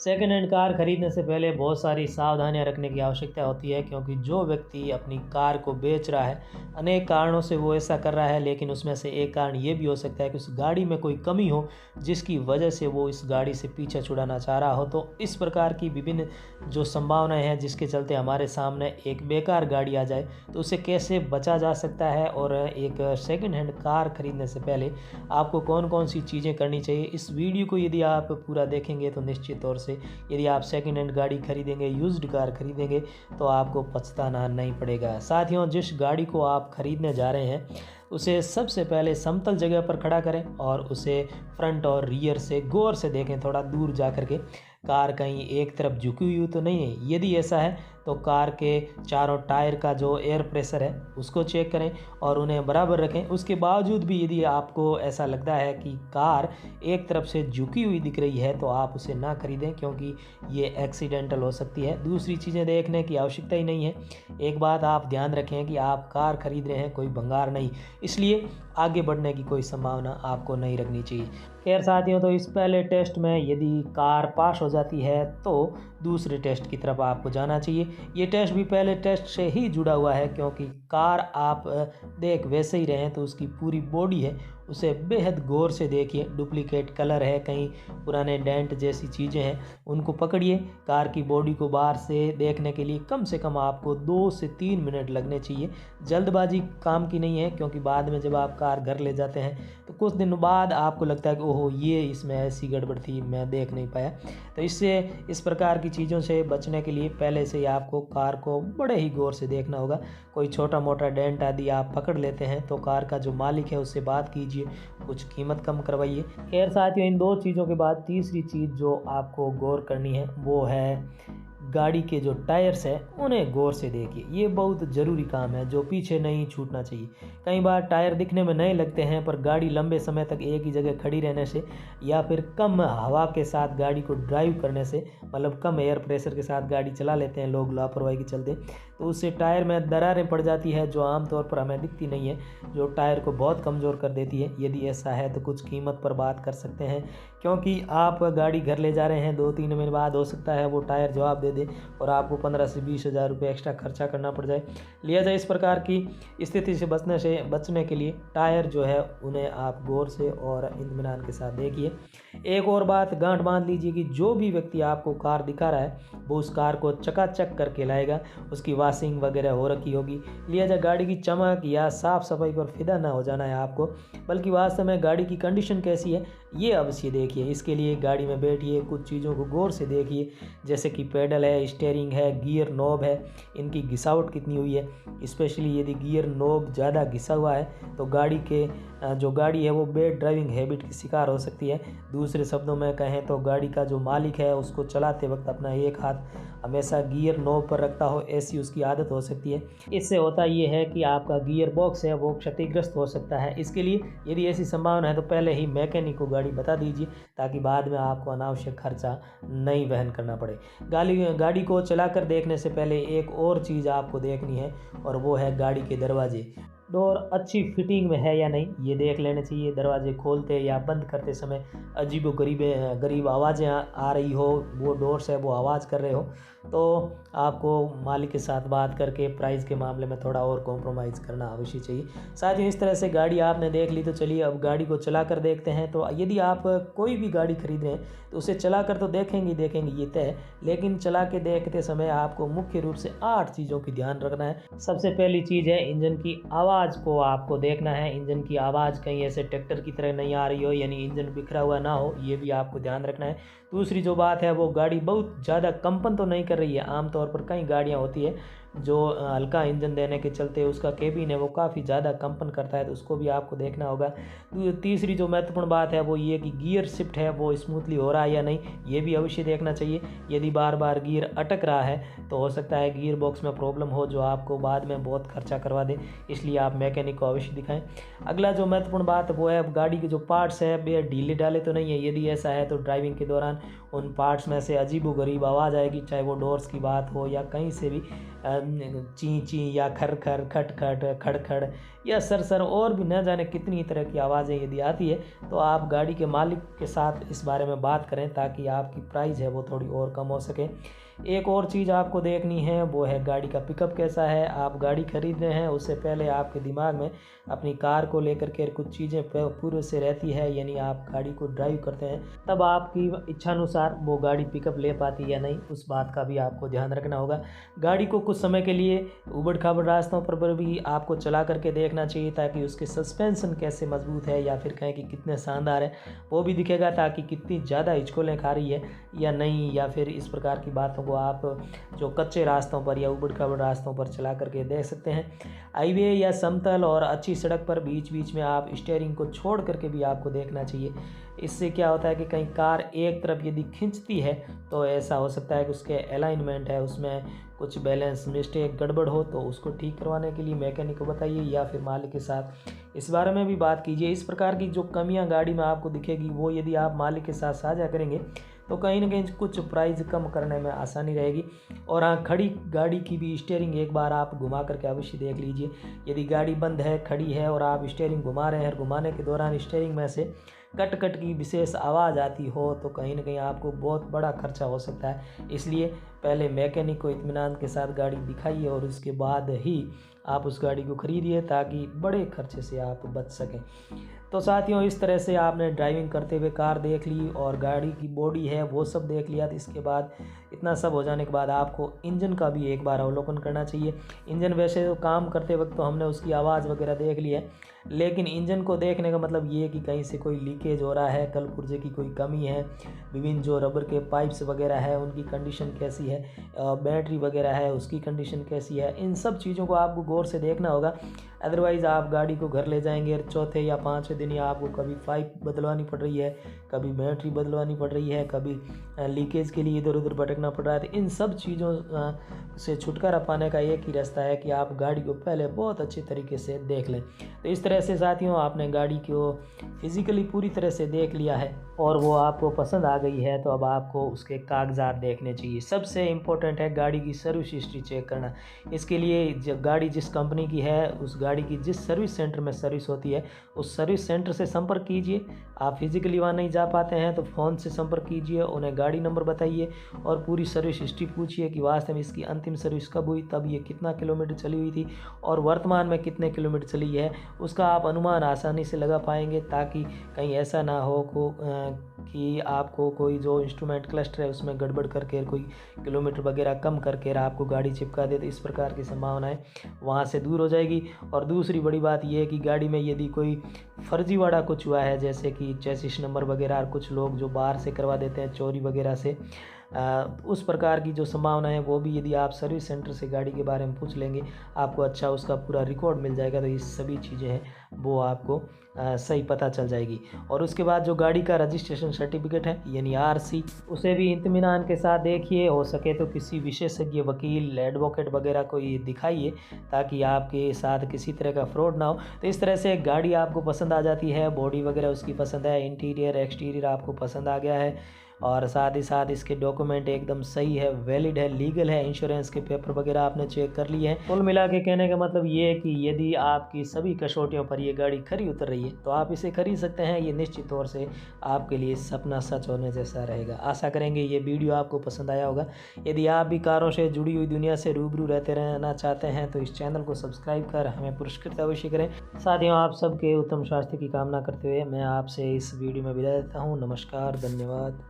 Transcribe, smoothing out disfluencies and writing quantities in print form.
Second hand car खरीदने से पहले बहुत सारी सावधानियां रखने की आवश्यकता होती है, क्योंकि जो व्यक्ति अपनी कार को बेच रहा है अनेक कारणों से वो ऐसा कर रहा है, लेकिन उसमें से एक कारण ये भी हो सकता है कि उस गाड़ी में कोई कमी हो जिसकी वजह से वो इस गाड़ी से पीछा छुड़ाना चाह रहा हो। तो इस प्रकार की विभिन्न जो संभावनाएं हैं जिसके चलते हमारे सामने एक बेकार गाड़ी आ जाए, तो उसे कैसे बचा जा सकता है और एक सेकेंड हैंड कार खरीदने से पहले आपको कौन कौन सी चीज़ें करनी चाहिए, इस वीडियो को यदि आप पूरा देखेंगे तो निश्चित तौर से यदि आप सेकेंड हैंड गाड़ी खरीदेंगे, यूज्ड कार खरीदेंगे, तो आपको पछताना नहीं पड़ेगा। साथियों, जिस गाड़ी को आप खरीदने जा रहे हैं उसे सबसे पहले समतल जगह पर खड़ा करें और उसे फ्रंट और रियर से गौर से देखें, थोड़ा दूर जा कर के कार कहीं एक तरफ झुकी हुई तो नहीं है। यदि ऐसा है तो कार के चारों टायर का जो एयर प्रेशर है उसको चेक करें और उन्हें बराबर रखें। उसके बावजूद भी यदि आपको ऐसा लगता है कि कार एक तरफ से झुकी हुई दिख रही है तो आप उसे ना खरीदें, क्योंकि ये एक्सीडेंटल हो सकती है। दूसरी चीज़ें देखने की आवश्यकता ही नहीं है। एक बात आप ध्यान रखें कि आप कार खरीद रहे हैं, कोई भंगार नहीं, इसलिए आगे बढ़ने की कोई संभावना आपको नहीं रखनी चाहिए। खैर साथियों, तो इस पहले टेस्ट में यदि कार पास हो जाती है तो दूसरे टेस्ट की तरफ आपको जाना चाहिए। ये टेस्ट भी पहले टेस्ट से ही जुड़ा हुआ है, क्योंकि कार आप देख वैसे ही रहें तो उसकी पूरी बॉडी है उसे बेहद गौर से देखिए। डुप्लीकेट कलर है, कहीं पुराने डेंट जैसी चीज़ें हैं, उनको पकड़िए। कार की बॉडी को बाहर से देखने के लिए कम से कम आपको 2 से 3 मिनट लगने चाहिए। जल्दबाजी काम की नहीं है, क्योंकि बाद में जब आप कार घर ले जाते हैं तो कुछ दिन बाद आपको लगता है कि ओहो, ये इसमें ऐसी गड़बड़ थी, मैं देख नहीं पाया। तो इससे इस प्रकार की चीज़ों से बचने के लिए पहले से ही आपको कार को बड़े ही गौर से देखना होगा। कोई छोटा मोटा डेंट आदि आप पकड़ लेते हैं तो कार का जो मालिक है उससे बात कीजिए, कुछ कीमत कम करवाइए। खैर साथियों, इन 2 चीज़ों के बाद तीसरी चीज़ जो आपको गौर करनी है वो है गाड़ी के जो टायर्स हैं उन्हें गौर से देखिए। ये बहुत ज़रूरी काम है जो पीछे नहीं छूटना चाहिए। कई बार टायर दिखने में नए लगते हैं, पर गाड़ी लंबे समय तक एक ही जगह खड़ी रहने से या फिर कम हवा के साथ गाड़ी को ड्राइव करने से, मतलब कम एयर प्रेशर के साथ गाड़ी चला लेते हैं लोग लापरवाही के चलते, तो उससे टायर में दरारें पड़ जाती है जो आमतौर पर हमें दिखती नहीं है, जो टायर को बहुत कमज़ोर कर देती है। यदि ऐसा है तो कुछ कीमत पर बात कर सकते हैं, क्योंकि आप गाड़ी घर ले जा रहे हैं, 2-3 महीने बाद हो सकता है वो टायर जवाब दे दे और आपको 15 से 20 हज़ार रुपये एक्स्ट्रा खर्चा करना पड़ जाए। लिहाजा इस प्रकार की स्थिति से बचने के लिए टायर जो है उन्हें आप गौर से और इत्मीनान के साथ देखिए। एक और बात गांठ बांध लीजिए कि जो भी व्यक्ति आपको कार दिखा रहा है वो उस कार को चकाचक करके लाएगा, उसकी वॉशिंग वगैरह हो रखी होगी। लिहाजा गाड़ी की चमक या साफ़ सफाई पर फिदा ना हो जाना है आपको, बल्कि वास्तव में गाड़ी की कंडीशन कैसी है ये अवश्य देखिए। इसके लिए गाड़ी में बैठिए, कुछ चीज़ों को गौर से देखिए, जैसे कि पेडल है, स्टीयरिंग है, गियर नॉब है, इनकी घिसावट कितनी हुई है। स्पेशली यदि गियर नॉब ज़्यादा घिसा हुआ है तो गाड़ी के जो गाड़ी है वो बैड ड्राइविंग हैबिट की शिकार हो सकती है। दूसरे शब्दों में कहें तो गाड़ी का जो मालिक है उसको चलाते वक्त अपना एक हाथ हमेशा गियर नॉब पर रखता हो, ऐसी उसकी आदत हो सकती है। इससे होता ये है कि आपका गियर बॉक्स है वो क्षतिग्रस्त हो सकता है। इसके लिए यदि ऐसी संभावना है तो पहले ही मैकेनिक को गाड़ी बता दीजिए, ताकि बाद में आपको अनावश्यक खर्चा नहीं वहन करना पड़े। गाड़ी को चलाकर देखने से पहले एक और चीज़ आपको देखनी है और वो है गाड़ी के दरवाजे। डोर अच्छी फिटिंग में है या नहीं ये देख लेना चाहिए। दरवाजे खोलते या बंद करते समय अजीब गरीब आवाज़ें आ रही हो, वो डोर्स है वो आवाज़ कर रहे हो, तो आपको मालिक के साथ बात करके प्राइस के मामले में थोड़ा और कॉम्प्रोमाइज़ करना अवश्य चाहिए। साथ ही इस तरह से गाड़ी आपने देख ली, तो चलिए अब गाड़ी को चला कर देखते हैं। तो यदि आप कोई भी गाड़ी खरीद रहे हैं तो उसे चला कर तो देखेंगे ये तय है, लेकिन चला के देखते समय आपको मुख्य रूप से 8 चीज़ों की ध्यान रखना है। सबसे पहली चीज़ है इंजन की आवाज़ को आपको देखना है। इंजन की आवाज़ कहीं ऐसे ट्रैक्टर की तरह नहीं आ रही हो, यानी इंजन बिखरा हुआ ना हो, ये भी आपको ध्यान रखना है। दूसरी जो बात है वो गाड़ी बहुत ज़्यादा कंपन तो नहीं कर रही है। आमतौर पर कई गाड़ियाँ होती है जो हल्का इंजन देने के चलते उसका केबिन है वो काफ़ी ज़्यादा कंपन करता है, तो उसको भी आपको देखना होगा। तीसरी जो महत्वपूर्ण बात है वो ये कि गियर शिफ्ट है वो स्मूथली हो रहा है या नहीं, ये भी अवश्य देखना चाहिए। यदि बार बार गियर अटक रहा है तो हो सकता है गियर बॉक्स में प्रॉब्लम हो, जो आपको बाद में बहुत खर्चा करवा दे, इसलिए आप मैकेनिक को अवश्य दिखाएं। अगला जो महत्वपूर्ण बात वो है गाड़ी के जो पार्ट्स है वे ढीले डाले तो नहीं है। यदि ऐसा है तो ड्राइविंग के दौरान उन पार्ट्स में से अजीबोगरीब आवाज़ आएगी, चाहे वो डोर्स की बात हो या कहीं से भी ची ची या खर खर खट खट खड़ खड़, या सर और भी न जाने कितनी तरह की आवाज़ें यदि आती है, तो आप गाड़ी के मालिक के साथ इस बारे में बात करें ताकि आपकी प्राइस है वो थोड़ी और कम हो सके। एक और चीज़ आपको देखनी है वो है गाड़ी का पिकअप कैसा है। आप गाड़ी खरीद रहे हैं उससे पहले आपके दिमाग में अपनी कार को लेकर के कुछ चीज़ें पूर्व से रहती है, यानी आप गाड़ी को ड्राइव करते हैं तब आपकी इच्छानुसार वो गाड़ी पिकअप ले पाती है या नहीं, उस बात का भी आपको ध्यान रखना होगा। गाड़ी को कुछ समय के लिए उबड़ खाबड़ रास्तों पर भी आपको चला करके देखना चाहिए ताकि उसके सस्पेंशन कैसे मजबूत है या फिर कहें कि कितने शानदार है वो भी दिखेगा, ताकि कितनी ज़्यादा हिचकोलें खा रही है या नहीं, या फिर इस प्रकार की बातों को आप जो कच्चे रास्तों पर या उबड़ खाबड़ रास्तों पर चला करके देख सकते हैं। हाईवे या समतल और अच्छी सड़क पर बीच बीच में आप स्टीयरिंग को छोड़ करके भी आपको देखना चाहिए। इससे क्या होता है कि कहीं कार एक तरफ यदि खींचती है तो ऐसा हो सकता है कि उसके अलाइनमेंट है उसमें कुछ बैलेंस मिस्टेक गड़बड़ हो, तो उसको ठीक करवाने के लिए मैकेनिक को बताइए या फिर मालिक के साथ इस बारे में भी बात कीजिए। इस प्रकार की जो कमियां गाड़ी में आपको दिखेगी वो यदि आप मालिक के साथ साझा करेंगे तो कहीं ना कहीं कुछ प्राइस कम करने में आसानी रहेगी। और हाँ, खड़ी गाड़ी की भी स्टीयरिंग एक बार आप घुमा करके अवश्य देख लीजिए। यदि गाड़ी बंद है, खड़ी है और आप स्टीयरिंग घुमा रहे हैं और घुमाने के दौरान स्टीयरिंग में से कट कट की विशेष आवाज़ आती हो तो कहीं ना कहीं आपको बहुत बड़ा खर्चा हो सकता है। इसलिए पहले मैकेनिक को इत्मीनान के साथ गाड़ी दिखाइए और उसके बाद ही आप उस गाड़ी को खरीदिए ताकि बड़े खर्चे से आप बच सकें। तो साथियों, इस तरह से आपने ड्राइविंग करते हुए कार देख ली और गाड़ी की बॉडी है वो सब देख लिया। तो इसके बाद इतना सब हो जाने के बाद आपको इंजन का भी एक बार अवलोकन करना चाहिए। इंजन वैसे तो काम करते वक्त तो हमने उसकी आवाज़ वगैरह देख ली है, लेकिन इंजन को देखने का मतलब ये है कि कहीं से कोई लीकेज हो रहा है, कल पुर्जे की कोई कमी है, विभिन्न जो रबर के पाइप्स वगैरह है उनकी कंडीशन कैसी है, बैटरी वगैरह है उसकी कंडीशन कैसी है, इन सब चीज़ों को आपको गौर से देखना होगा। अदरवाइज़ आप गाड़ी को घर ले जाएंगे और चौथे या पाँचवें दिन ही आपको कभी पाइप बदलवानी पड़ रही है, कभी बैटरी बदलवानी पड़ रही है, कभी लीकेज के लिए इधर उधर भटकना पड़ रहा है। तो इन सब चीज़ों से छुटकारा पाने का एक ही रास्ता है कि आप गाड़ी को पहले बहुत अच्छे तरीके से देख लें। तो इस तरह से साथियों, आपने गाड़ी को फिज़िकली पूरी तरह से देख लिया है और वो आपको पसंद आ गई है, तो अब आपको उसके कागजात देखने चाहिए। सबसे इम्पोर्टेंट है गाड़ी की सर्विस हिस्ट्री चेक करना। इसके लिए जब गाड़ी जिस कंपनी की है उस गाड़ी की जिस सर्विस सेंटर में सर्विस होती है उस सर्विस सेंटर से संपर्क कीजिए। आप फिज़िकली वहाँ नहीं जा पाते हैं तो फ़ोन से संपर्क कीजिए, उन्हें गाड़ी नंबर बताइए और पूरी सर्विस हिस्ट्री पूछिए कि वास्तव में इसकी अंतिम सर्विस कब हुई, तब ये कितना किलोमीटर चली हुई थी और वर्तमान में कितने किलोमीटर चली है, उसका आप अनुमान आसानी से लगा पाएंगे। ताकि कहीं ऐसा ना हो कि आपको कोई जो इंस्ट्रूमेंट क्लस्टर है उसमें गड़बड़ करके कोई किलोमीटर वगैरह कम करके आपको गाड़ी चिपका दे, तो इस प्रकार की संभावनाएं वहाँ से दूर हो जाएगी। और दूसरी बड़ी बात यह है कि गाड़ी में यदि कोई फर्जीवाड़ा कुछ हुआ है, जैसे कि चेसिस नंबर वगैरह कुछ लोग जो बाहर से करवा देते हैं चोरी वगैरह से, उस प्रकार की जो संभावना है वो भी यदि आप सर्विस सेंटर से गाड़ी के बारे में पूछ लेंगे आपको अच्छा उसका पूरा रिकॉर्ड मिल जाएगा। तो ये सभी चीज़ें हैं वो आपको सही पता चल जाएगी। और उसके बाद जो गाड़ी का रजिस्ट्रेशन सर्टिफिकेट है यानी आरसी, उसे भी इत्मीनान के साथ देखिए। हो सके तो किसी विशेषज्ञ वकील एडवोकेट वगैरह को ये दिखाइए ताकि आपके साथ किसी तरह का फ्रॉड ना हो। तो इस तरह से गाड़ी आपको पसंद आ जाती है, बॉडी वगैरह उसकी पसंद है, इंटीरियर एक्सटीरियर आपको पसंद आ गया है और साथ ही साथ इसके डॉक्यूमेंट एकदम सही है, वैलिड है, लीगल है, इंश्योरेंस के पेपर वगैरह आपने चेक कर लिए हैं। कुल मिला के कहने का मतलब ये है कि यदि आपकी सभी कसौटियों पर ये गाड़ी खरी उतर रही है तो आप इसे खरीद सकते हैं। ये निश्चित तौर से आपके लिए सपना सच होने जैसा रहेगा। आशा करेंगे ये वीडियो आपको पसंद आया होगा। यदि आप भी कारों से जुड़ी हुई दुनिया से रूबरू रहते रहना चाहते हैं तो इस चैनल को सब्सक्राइब कर हमें पुरस्कृत अवश्य करें। साथियों, आप सबके उत्तम स्वास्थ्य की कामना करते हुए मैं आपसे इस वीडियो में विदा देता हूँ। नमस्कार, धन्यवाद।